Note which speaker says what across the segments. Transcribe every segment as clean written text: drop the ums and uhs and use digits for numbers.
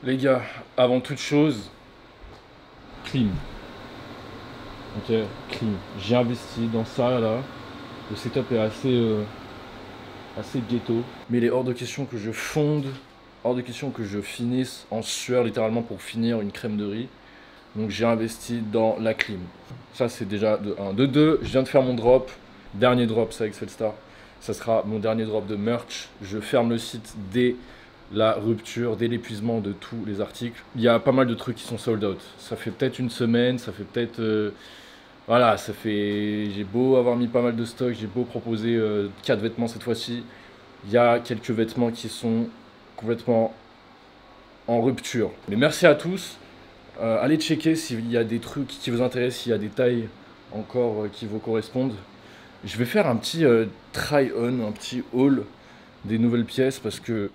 Speaker 1: Les gars, avant toute chose, clean. Ok, clean. J'ai investi dans ça là. Le setup est assez ghetto. Mais il est hors de question que je fonde, hors de question que je finisse en sueur littéralement pour finir une crème de riz. Donc j'ai investi dans la clim. Ça c'est déjà de 1. De 2, je viens de faire mon drop. Dernier drop, ça avec Cellstar. Ça sera mon dernier drop de merch. Je ferme le site dès la rupture, dès l'épuisement de tous les articles. Il y a pas mal de trucs qui sont sold out. Ça fait peut-être une semaine, ça fait peut-être... voilà, ça fait... J'ai beau avoir mis pas mal de stock, j'ai beau proposer 4 vêtements cette fois-ci. Il y a quelques vêtements qui sont complètement en rupture. Mais merci à tous. Allez checker s'il y a des trucs qui vous intéressent, s'il y a des tailles encore qui vous correspondent. Je vais faire un petit try-on, un petit haul des nouvelles pièces parce que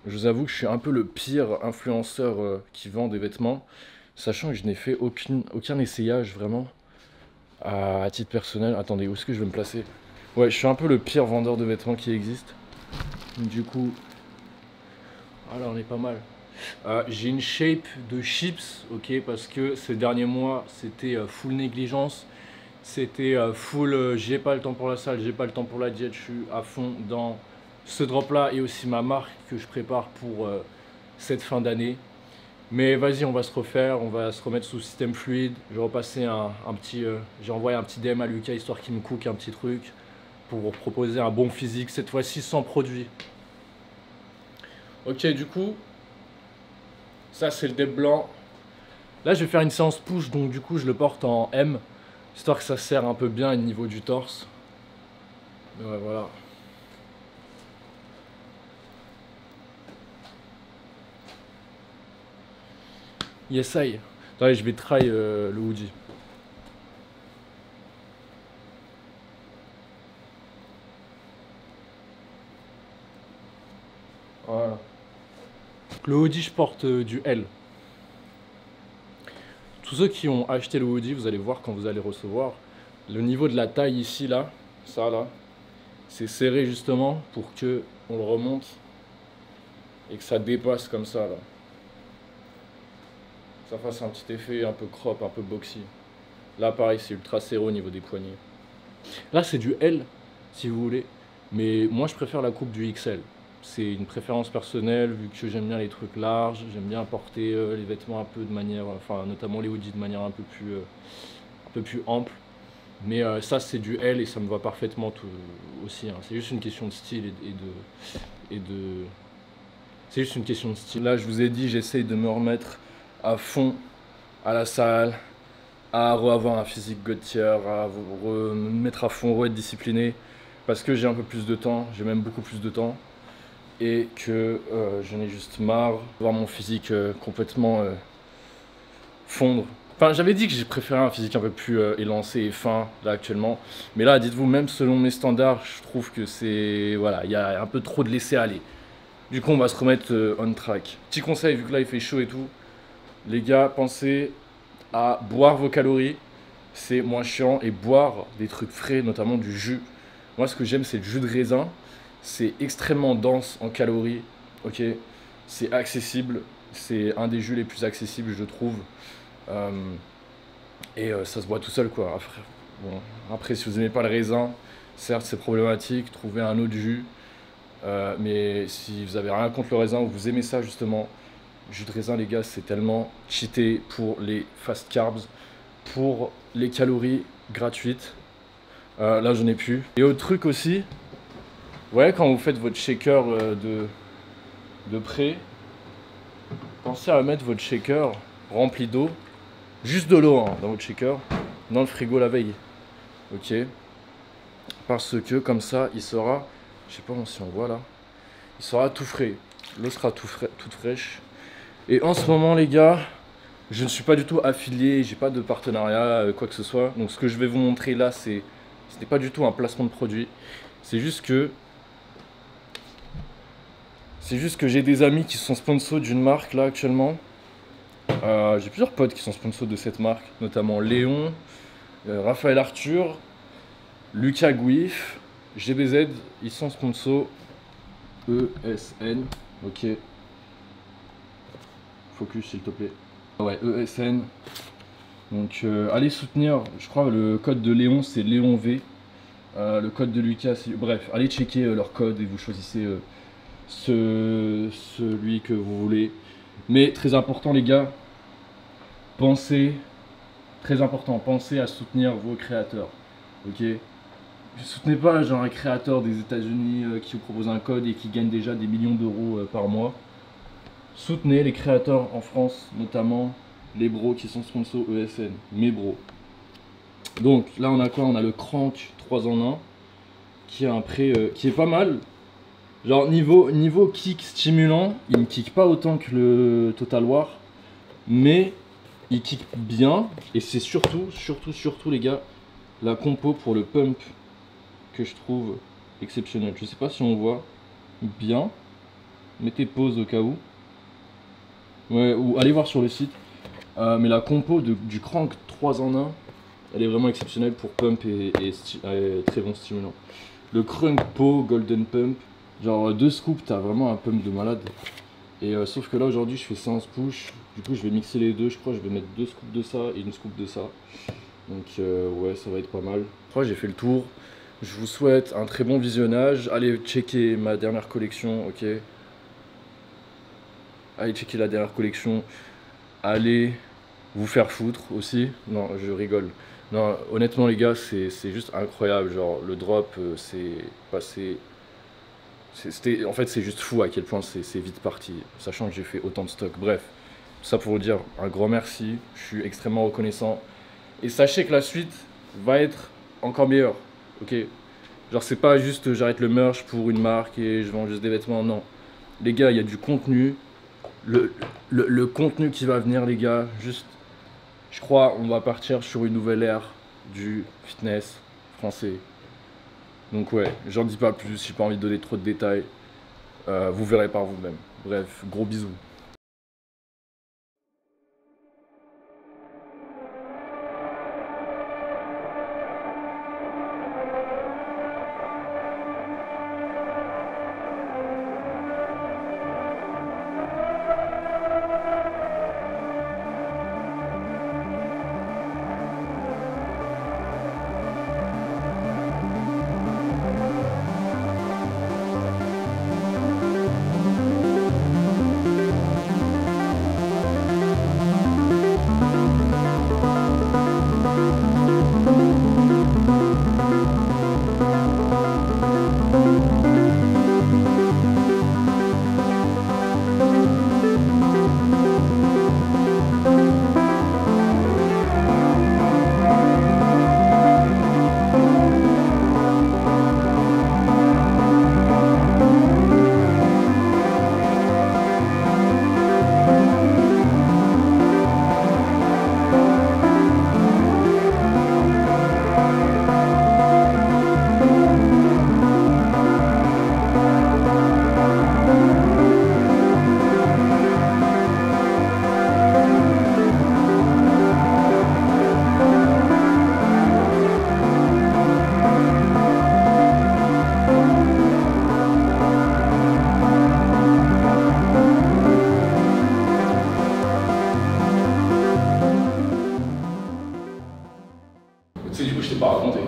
Speaker 1: je vous avoue que je suis un peu le pire influenceur qui vend des vêtements, sachant que je n'ai fait aucun essayage vraiment à titre personnel. Attendez, où est-ce que je vais me placer? Ouais, je suis un peu le pire vendeur de vêtements qui existe. Du coup, voilà, on est pas mal. J'ai une shape de chips, ok, parce que ces derniers mois, c'était full négligence. C'était full, j'ai pas le temps pour la salle, j'ai pas le temps pour la diète, je suis à fond dans ce drop là et aussi ma marque que je prépare pour cette fin d'année. Mais vas-y, on va se refaire, on va se remettre sous système fluide. Je vais repasser un petit, j'ai envoyé un petit DM à Lucas histoire qu'il me cook un petit truc pour vous proposer un bon physique, cette fois-ci sans produit. Ok, du coup, ça c'est le dep blanc. Là, je vais faire une séance push, donc du coup, je le porte en M, histoire que ça serre un peu bien au niveau du torse. Ouais, voilà. Yes, I. Attendez, je vais try le hoodie. Voilà. Le hoodie, je porte du L. Tous ceux qui ont acheté le hoodie, vous allez voir quand vous allez recevoir, le niveau de la taille ici, là, ça là, c'est serré justement pour que on le remonte et que ça dépasse comme ça là. Ça fasse un petit effet un peu crop, un peu boxy. Là pareil, c'est ultra serré au niveau des poignets. Là c'est du L si vous voulez, mais moi je préfère la coupe du XL. C'est une préférence personnelle vu que j'aime bien les trucs larges, j'aime bien porter les vêtements un peu de manière, enfin notamment les hoodies de manière un peu plus ample. Mais ça c'est du L et ça me va parfaitement aussi. Hein. C'est juste une question de style et de... C'est juste une question de style. Là je vous ai dit, j'essaye de me remettre à fond à la salle, à avoir un physique God tier, à me mettre à fond, être discipliné, parce que j'ai un peu plus de temps, j'ai même beaucoup plus de temps, et que j'en ai juste marre de voir mon physique complètement fondre. Enfin, j'avais dit que j'ai préféré un physique un peu plus élancé et fin, là, actuellement. Mais là, dites-vous, même selon mes standards, je trouve que c'est... Voilà, il y a un peu trop de laisser-aller. Du coup, on va se remettre on track. Petit conseil, vu que là, il fait chaud et tout, les gars, pensez à boire vos calories. C'est moins chiant. Et boire des trucs frais, notamment du jus. Moi, ce que j'aime, c'est le jus de raisin. C'est extrêmement dense en calories. Ok, c'est accessible. C'est un des jus les plus accessibles, je trouve. Euh, ça se boit tout seul, quoi. Après, si vous n'aimez pas le raisin, certes, c'est problématique. Trouvez un autre jus. Mais si vous avez rien contre le raisin ou vous aimez ça, justement, jus de raisin, les gars, c'est tellement cheaté pour les fast carbs, pour les calories gratuites. Là, j'en ai plus. Et autre truc aussi, ouais, quand vous faites votre shaker de près, pensez à mettre votre shaker rempli d'eau, juste de l'eau hein, dans votre shaker, dans le frigo la veille. Ok. Parce que comme ça, il sera, je sais pas si on voit là, il sera tout frais. L'eau sera toute fraîche. Et en ce moment, les gars, je ne suis pas du tout affilié, j'ai pas de partenariat, quoi que ce soit. Donc ce que je vais vous montrer là, ce n'est pas du tout un placement de produit. C'est juste que j'ai des amis qui sont sponsors d'une marque là actuellement. J'ai plusieurs potes qui sont sponsors de cette marque, notamment Léon, Raphaël Arthur, Lucas Gouif, GBZ, ils sont sponsors ESN, ok. focus s'il te plaît. Ouais, ESN. Donc allez soutenir, je crois le code de Léon c'est Léon V. Le code de Lucas, bref, allez checker leur code et vous choisissez celui que vous voulez. Mais très important les gars, pensez à soutenir vos créateurs. Ok? Ne soutenez pas genre un créateur des États-Unis qui vous propose un code et qui gagne déjà des millions d'euros par mois. Soutenez les créateurs en France, notamment les bros qui sont sponsors ESN, mes bros. Donc là on a quoi? On a le Crank 3 en 1 qui a un prêt qui est pas mal. Genre niveau kick stimulant, il ne kick pas autant que le Total War, mais il kick bien et c'est surtout les gars la compo pour le pump que je trouve exceptionnelle. Je sais pas si on voit bien, mettez pause au cas où. Ouais, ou allez voir sur le site. Mais la compo du Crank 3 en 1, elle est vraiment exceptionnelle pour pump et très bon stimulant. Le Crunk Po Golden Pump, genre 2 scoops, t'as vraiment un pump de malade. Et sauf que là aujourd'hui je fais séance push, du coup je vais mixer les deux, je crois que je vais mettre 2 scoops de ça et une scoop de ça. Donc ouais, ça va être pas mal. Je crois que j'ai fait le tour. Je vous souhaite un très bon visionnage. Allez checker ma dernière collection, ok? Allez checker la dernière collection. Allez vous faire foutre aussi. Non, je rigole. Non, honnêtement les gars, c'est juste incroyable. Genre le drop, c'est passé. En fait, c'est juste fou à quel point c'est vite parti, sachant que j'ai fait autant de stock. Bref, tout ça pour vous dire un grand merci. Je suis extrêmement reconnaissant. Et sachez que la suite va être encore meilleure. Ok? Genre, c'est pas juste j'arrête le merch pour une marque et je vends juste des vêtements. Non. Les gars, il y a du contenu. Le contenu qui va venir, les gars, juste. Je crois on va partir sur une nouvelle ère du fitness français. Donc ouais, j'en dis pas plus, j'ai pas envie de donner trop de détails. Vous verrez par vous-même. Bref, gros bisous. Tu sais, du coup, je t'ai pas raconté.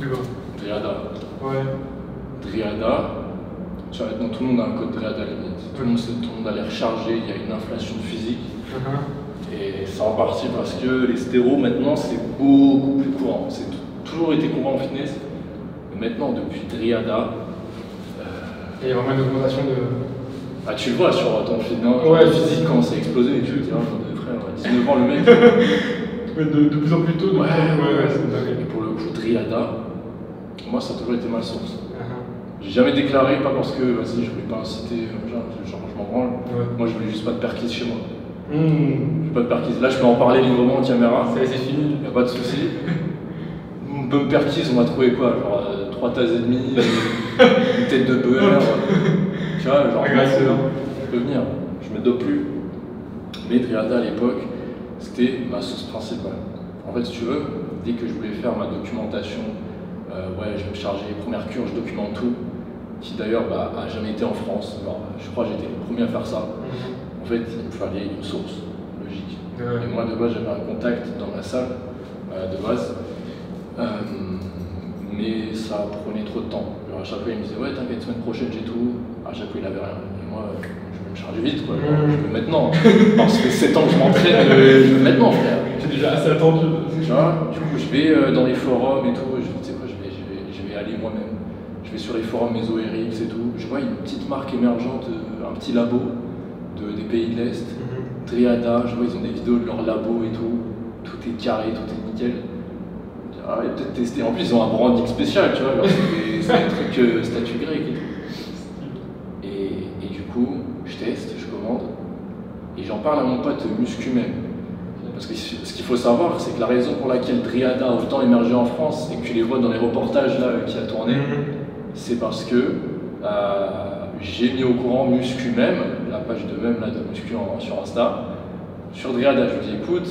Speaker 2: De quoi?
Speaker 1: Driada.
Speaker 2: Ouais.
Speaker 1: Driada, tu vois, maintenant tout le monde a un code Driada limite. Tout le monde a l'air chargé, il y a une inflation physique. Et c'est en partie parce que les stéros maintenant c'est beaucoup plus courant. C'est toujours été courant en fitness. Mais maintenant, depuis Driada.
Speaker 2: Il y a vraiment une augmentation de.
Speaker 1: Ah, tu le vois sur ton physique quand c'est explosé. Tu te dis, frère, 19 ans le mec.
Speaker 2: De plus en plus tôt,
Speaker 1: Ouais,
Speaker 2: c'est dingue.
Speaker 1: Et pour le coup, Driada, moi ça a toujours été ma source. J'ai jamais déclaré, pas parce que, vas-y, je voulais pas inciter, genre je m'en branle. Moi je voulais juste pas de perquise chez moi. Je veux pas de perquise. Là je peux en parler librement en caméra.
Speaker 2: C'est fini.
Speaker 1: Y'a pas de souci. On peut me perquise, on va trouver quoi? Genre 3 tasses et demie, une tête de beurre. Tu vois, genre je peux venir, je me dope plus. Mais Driada à l'époque, c'était ma source principale. En fait, si tu veux, dès que je voulais faire ma documentation, ouais, je vais me charger les premières cures, je documente tout, qui d'ailleurs a jamais été en France. Alors, je crois que j'étais le premier à faire ça. En fait, il me fallait une source logique.
Speaker 2: Ouais.
Speaker 1: Et moi, de base, j'avais un contact dans ma salle, de base. Mais ça prenait trop de temps. Alors, à chaque fois, il me disait ouais, t'inquiète, semaine prochaine, j'ai tout. À chaque fois, il avait rien. Et moi, je veux me charger vite, quoi. Genre, je veux maintenant. Alors, ça fait 7 ans que je m'entraîne, je veux maintenant, frère.
Speaker 2: J'ai déjà assez attendu.
Speaker 1: Tu vois, du coup, je vais dans les forums et tout. Je sais quoi, je vais aller moi-même. Je vais sur les forums MesoRX et tout. Je vois une petite marque émergente, un petit labo des pays de l'Est. Driada, je vois, ils ont des vidéos de leur labo et tout. Tout est carré, tout est nickel. Ah ouais, peut-être tester. En plus, ils ont un branding spécial, tu vois. C'est des trucs statut grec et tout. Et du coup, je teste, je commande. Et j'en parle à mon pote Muscumem. Parce que ce qu'il faut savoir, c'est que la raison pour laquelle Driada a autant émergé en France et que tu les vois dans les reportages là qui a tourné, c'est parce que j'ai mis au courant Muscumem, la page de même là de Muscu sur Insta, sur Driada. Je lui ai dit écoute,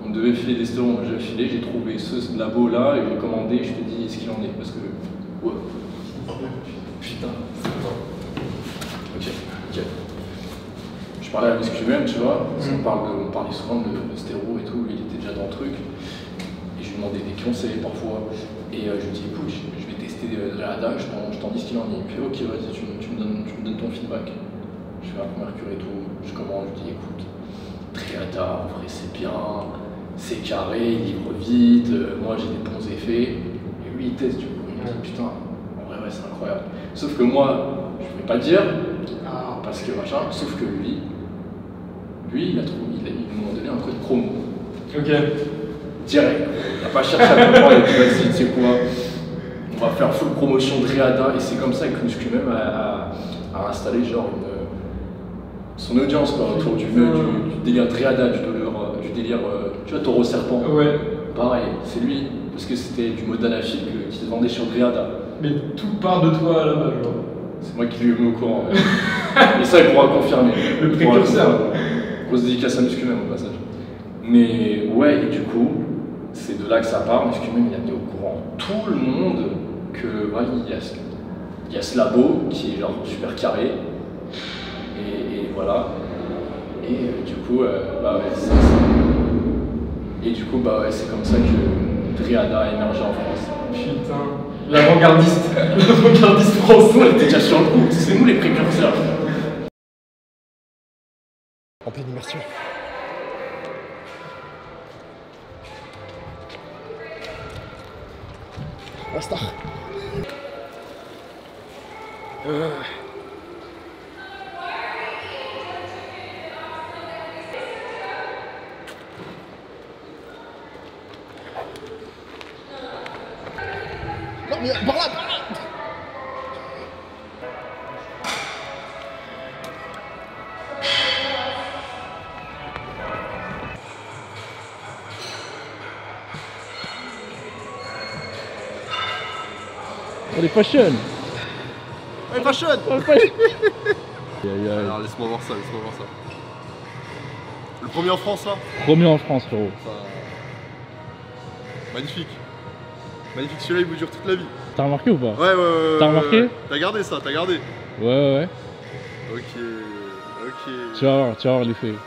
Speaker 1: on devait filer des stories, j'ai filé, j'ai trouvé ce labo là et j'ai commandé, je te dis ce qu'il en est. Parce que. Ouais. Putain, c'est bon. Ok, ok. Je parlais à Muscumem, tu vois, on parlait souvent de stéro et tout, il était déjà dans le truc. Et je lui demandais des conseils parfois. Et je lui dis écoute, je vais tester Driada, je t'en dis ce qu'il en est. Et puis ok, vas-y, tu me donnes ton feedback. Je fais un mercure et tout, je commande, je dis écoute, Driada, en vrai c'est bien, c'est carré, il livre vite, moi j'ai des bons effets. Et lui il teste du coup, il me dit putain, en vrai ouais c'est incroyable. Sauf que moi, je ne vais pas le dire, parce que machin, sauf que lui il a trouvé, ils m'ont donné un code promo.
Speaker 2: Ok.
Speaker 1: Direct. Il n'a pas cherché à comprendre, il a dit vas-y, tu sais quoi, on va faire full promotion Driada, et c'est comme ça que Muscumem a installé genre son audience quoi, autour du délire Driada, du délire, tu vois, taureau serpent.
Speaker 2: Ouais.
Speaker 1: Pareil, c'est lui, parce que c'était du mode anaphyte qui se vendait sur Driada.
Speaker 2: Mais tout part de toi là-bas, genre.
Speaker 1: C'est moi qui lui ai mis au courant. Et ça, il pourra confirmer.
Speaker 2: Le précurseur.
Speaker 1: Grosse dédicace à Muscumem au passage. Mais ouais, et du coup, c'est de là que ça part. Muscumem, il a mis au courant tout le monde que voilà, il y a ce labo qui est genre super carré. Et voilà. Et du coup, bah ouais, et du coup, bah ouais, c'est comme ça que Driada a émergé en France.
Speaker 2: Putain. L'avant-gardiste. L'avant-gardiste français.
Speaker 1: On était déjà sur le coup, c'est nous les précurseurs.
Speaker 3: En pleine immersion. La star. Non mais par là.
Speaker 1: On est fashion.
Speaker 3: Hey fashion.
Speaker 4: Alors laisse-moi voir ça, laisse-moi voir ça. Le premier en France là.
Speaker 1: Premier en France, frérot.
Speaker 4: Ça... Magnifique. Magnifique, celui-là il vous dure toute la vie.
Speaker 1: T'as remarqué ou pas?
Speaker 4: Ouais.
Speaker 1: T'as remarqué?
Speaker 4: T'as gardé ça, t'as gardé.
Speaker 1: Ouais.
Speaker 4: Ok.
Speaker 1: Tu vas voir l'effet.
Speaker 4: Moi,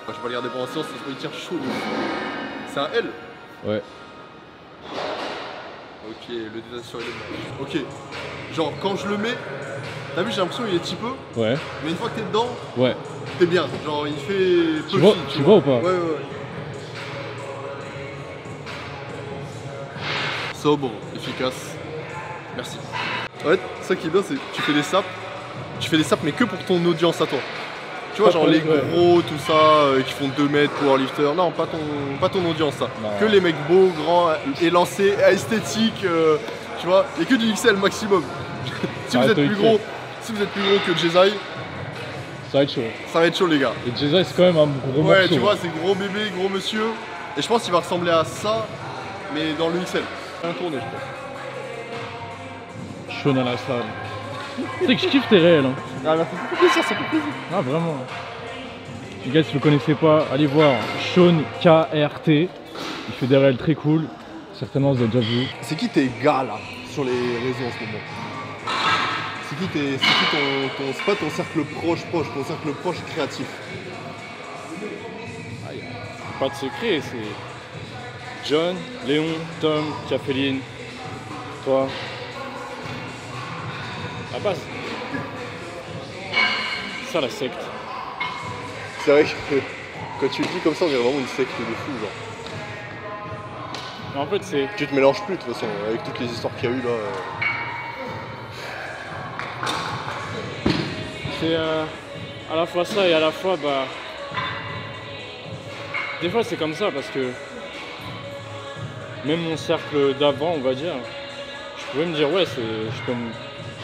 Speaker 4: je vais pas le garder pendant séance, ça se peut il tire chaud. C'est un L.
Speaker 1: Ouais.
Speaker 4: Ok, le détail est ok. Genre quand je le mets, t'as vu j'ai l'impression qu'il est petit peu,
Speaker 1: Ouais.
Speaker 4: mais une fois que t'es dedans,
Speaker 1: Ouais.
Speaker 4: t'es bien. Genre il fait
Speaker 1: Tu vois ou pas?
Speaker 4: Ouais. Sobre, efficace. Merci. Ouais, ça qui est bien, c'est que tu fais des saps. Tu fais des saps mais que pour ton audience à toi. Tu vois, genre les gros, tout ça, qui font 2 mètres powerlifter. Non, pas ton audience, ça. Non. Que les mecs beaux, grands, élancés, esthétiques, tu vois. Et que du XL maximum. Si vous êtes plus gros que Jezai,
Speaker 1: ça va être chaud.
Speaker 4: Ça va être chaud, les gars.
Speaker 1: Et Jezai, c'est quand même un gros morceau.
Speaker 4: Ouais, tu vois, c'est gros bébé, gros monsieur. Et je pense qu'il va ressembler à ça, mais dans le XL. Un tourné, je pense.
Speaker 1: Chaud dans la salle. Tu sais que je kiffe tes réels. Hein.
Speaker 4: Ah, merci, ça fait plaisir, ça fait plaisir.
Speaker 1: Ah, vraiment. Les gars, si vous ne le connaissez pas, allez voir Sean KRT. Il fait des réels très cool. Certainement, vous avez déjà vu.
Speaker 3: C'est qui tes gars là sur les réseaux en ce moment?
Speaker 4: C'est qui c'est pas ton cercle proche, ton cercle proche créatif.
Speaker 1: Ah, y a pas de secret, c'est John, Léon, Tom, Caféline, toi. La base. C'est ça la secte.
Speaker 4: C'est vrai que quand tu le dis comme ça, on dirait vraiment une secte de fou, genre.
Speaker 1: Mais en fait, c'est.
Speaker 4: Tu te mélanges plus de toute façon, avec toutes les histoires qu'il y a eu là.
Speaker 1: C'est à la fois ça et à la fois, bah. Des fois, c'est comme ça parce que. Même mon cercle d'avant, on va dire, je pouvais me dire, ouais, je peux me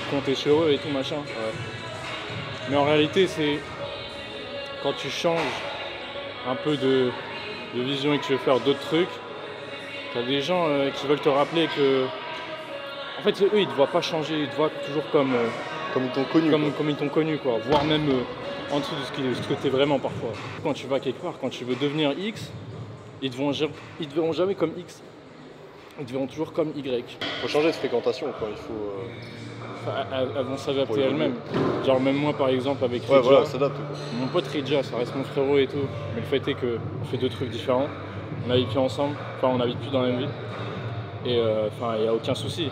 Speaker 1: compter sur eux et tout machin. Ouais. Mais en réalité, c'est. Quand tu changes un peu de vision et que tu veux faire d'autres trucs, t'as des gens qui veulent te rappeler que. En fait, eux, ils te voient pas changer, ils te voient toujours comme
Speaker 4: Comme ils t'ont connu.
Speaker 1: comme ils t'ont connu, quoi. Voire même en dessous de ce que t'es vraiment parfois. Quand tu vas quelque part, quand tu veux devenir X, ils te verront jamais comme X. Ils te verront toujours comme Y.
Speaker 4: Faut changer de fréquentation, quoi. Il faut.
Speaker 1: Enfin, elles vont s'adapter
Speaker 4: Pour évoluer.
Speaker 1: elles-mêmes. Genre même moi par exemple avec
Speaker 4: Ouais,
Speaker 1: Ridja,
Speaker 4: voilà, s'adapte. Quoi.
Speaker 1: mon pote Ridja, ça reste mon frérot et tout. Mais le fait est qu'on fait deux trucs différents. On n'habite plus ensemble, enfin on n'habite plus dans la même ville. Et enfin il n'y a aucun souci.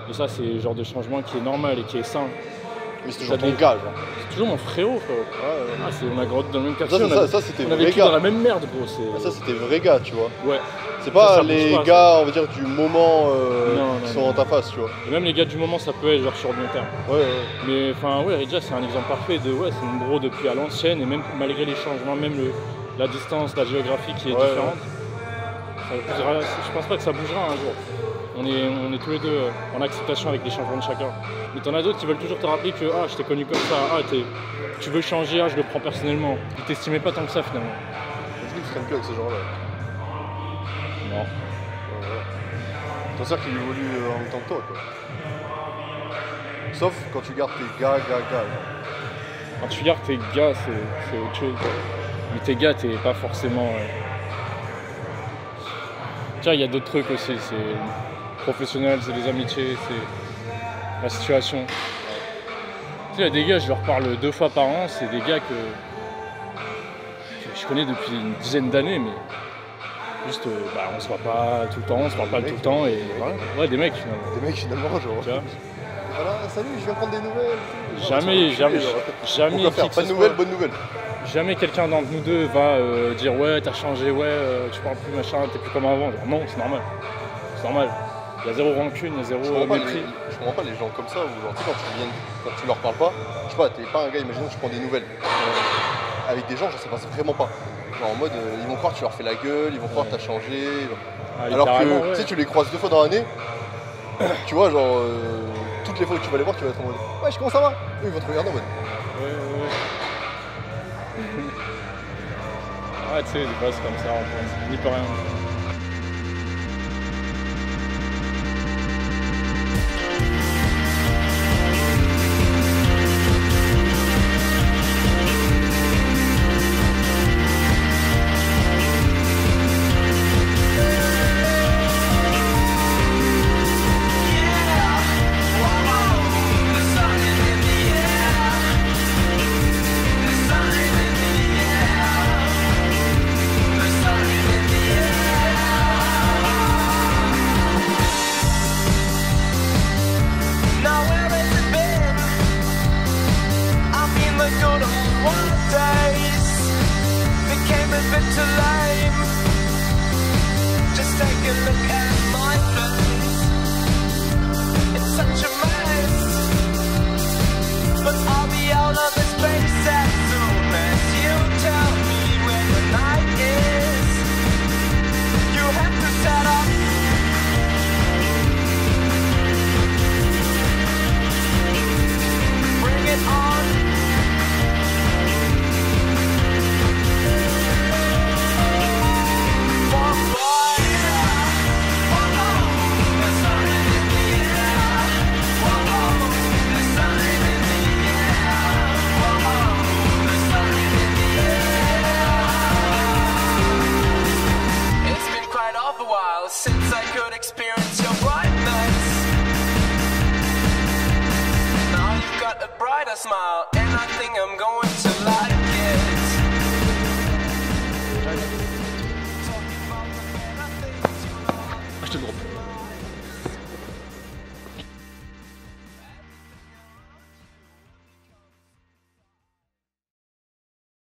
Speaker 1: Et ça c'est le genre de changement qui est normal et qui est sain.
Speaker 4: Mais c'est toujours
Speaker 1: Ça
Speaker 4: ton
Speaker 1: dé-
Speaker 4: gars, genre.
Speaker 1: C'est toujours mon frérot, frérot.
Speaker 4: Ouais,
Speaker 1: Ah, on a grandi dans le même quartier,
Speaker 4: ça, c'était
Speaker 1: on a
Speaker 4: vrai
Speaker 1: vécu dans la
Speaker 4: gars.
Speaker 1: même merde, gros.
Speaker 4: Ça, c'était vrai gars, tu vois.
Speaker 1: Ouais.
Speaker 4: C'est pas
Speaker 1: Ça bouge
Speaker 4: les
Speaker 1: pas,
Speaker 4: gars, on va dire, du moment
Speaker 1: Non,
Speaker 4: qui
Speaker 1: non,
Speaker 4: sont
Speaker 1: non.
Speaker 4: en ta face, tu vois.
Speaker 1: Et même les gars du moment, ça peut être genre sur le long terme.
Speaker 4: Ouais.
Speaker 1: Mais enfin, ouais, Ridja, c'est un exemple parfait de ouais, c'est mon bro depuis à l'ancienne et même malgré les changements, même la distance, la géographie qui est
Speaker 4: Ouais,
Speaker 1: différente, ça bougera, je pense pas que ça bougera un jour. On est tous les deux en acceptation avec les changements de chacun. Mais t'en as d'autres qui veulent toujours te rappeler que ah, je t'ai connu comme ça, ah, tu veux changer, ah, je le prends personnellement. Ils t'estimaient pas tant que ça finalement.
Speaker 4: Est-ce que tu traînes plus avec ces gens-là?
Speaker 1: Non.
Speaker 4: Ouais. Ton cercle, il évolue en même temps que toi, quoi. Sauf quand tu gardes tes gars, genre.
Speaker 1: Quand tu gardes tes gars, c'est autre chose. Mais tes gars, t'es pas forcément. Tiens, il y a d'autres trucs aussi, c'est professionnel, c'est les amitiés, c'est la situation. Tu sais, il y a des gars, je leur parle 2 fois par an, c'est des gars que je connais depuis une dizaine d'années, mais juste, bah, on se voit pas tout le temps, on se parle pas tout le temps, et voilà. Ouais, des mecs finalement.
Speaker 4: Des mecs, finalement, genre.
Speaker 1: Tu vois.
Speaker 4: Voilà, salut, je viens prendre des nouvelles.
Speaker 1: Jamais
Speaker 4: Pourquoi faire?
Speaker 1: qui que
Speaker 4: Pas
Speaker 1: ce
Speaker 4: de nouvelles,
Speaker 1: soit-
Speaker 4: bonne nouvelle.
Speaker 1: Jamais quelqu'un d'entre nous deux va dire ouais t'as changé, ouais tu parles plus machin, t'es plus comme avant. Genre non, c'est normal. C'est normal. Il y a zéro rancune, il y a
Speaker 4: Je
Speaker 1: zéro
Speaker 4: comprends,
Speaker 1: mépris.
Speaker 4: je comprends pas les gens comme ça où genre, tu sais, quand tu leur parles pas, je sais pas, t'es pas un gars, imaginons que tu prends des nouvelles. Avec des gens, genre, ça passe vraiment pas. Genre en mode, ils vont croire que tu leur fais la gueule, ils vont croire que t'as changé.
Speaker 1: Ah,
Speaker 4: Alors
Speaker 1: littéralement,
Speaker 4: que
Speaker 1: ouais.
Speaker 4: tu sais, tu les croises 2 fois dans l'année, tu vois, genre, toutes les fois que tu vas les voir, tu vas être en mode, ouais, comment ça va? Eux, ils vont te regarder en mode,
Speaker 1: Ouais. Ouais, tu sais, des fois c'est comme ça, on n'y peut rien.
Speaker 5: Now where has it been? I've been the good old days. Became a bit too lame. Just take a look at